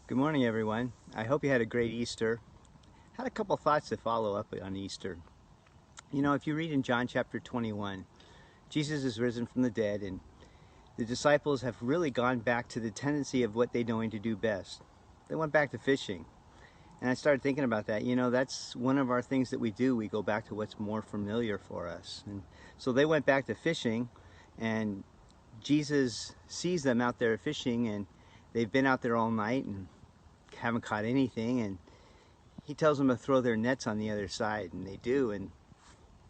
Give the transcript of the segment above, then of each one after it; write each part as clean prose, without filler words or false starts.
Good morning, everyone. I hope you had a great Easter. Had a couple thoughts to follow up on Easter. You know, if you read in John chapter 21, Jesus is risen from the dead, and the disciples have really gone back to the tendency of what they're knowing to do best. They went back to fishing. And I started thinking about that. You know, that's one of our things that we do. We go back to what's more familiar for us. And so they went back to fishing, and Jesus sees them out there fishing, and they've been out there all night and haven't caught anything, and he tells them to throw their nets on the other side, and they do, and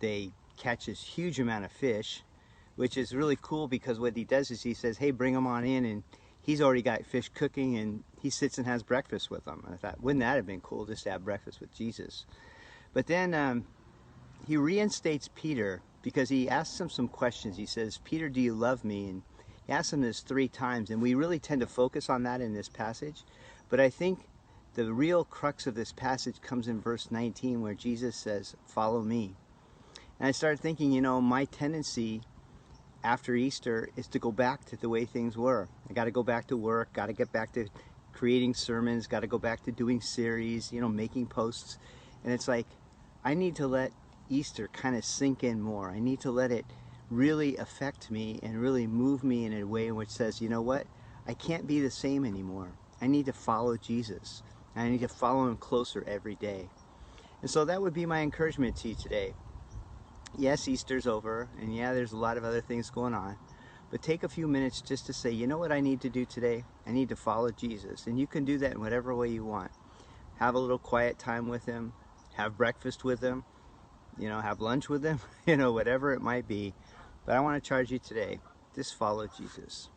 they catch this huge amount of fish, which is really cool because what he does is he says, hey, bring them on in, and he's already got fish cooking, and he sits and has breakfast with them. And I thought, wouldn't that have been cool just to have breakfast with Jesus? But then he reinstates Peter because he asks him some questions. He says, Peter, do you love me? And he asks him this 3 times, and we really tend to focus on that in this passage. But I think the real crux of this passage comes in verse 19 where Jesus says, follow me. And I started thinking, you know, my tendency after Easter is to go back to the way things were. I got to go back to work, got to get back to creating sermons, got to go back to doing series, you know, making posts. And it's like, I need to let Easter kind of sink in more. I need to let it really affect me and really move me in a way in which says, you know what, I can't be the same anymore. I need to follow Jesus. I need to follow him closer every day. And so that would be my encouragement to you today. Yes, Easter's over, and yeah, there's a lot of other things going on, but take a few minutes just to say, you know what I need to do today? I need to follow Jesus. And you can do that in whatever way you want. Have a little quiet time with him, have breakfast with him, you know, have lunch with him, you know, whatever it might be. But I want to charge you today, just follow Jesus.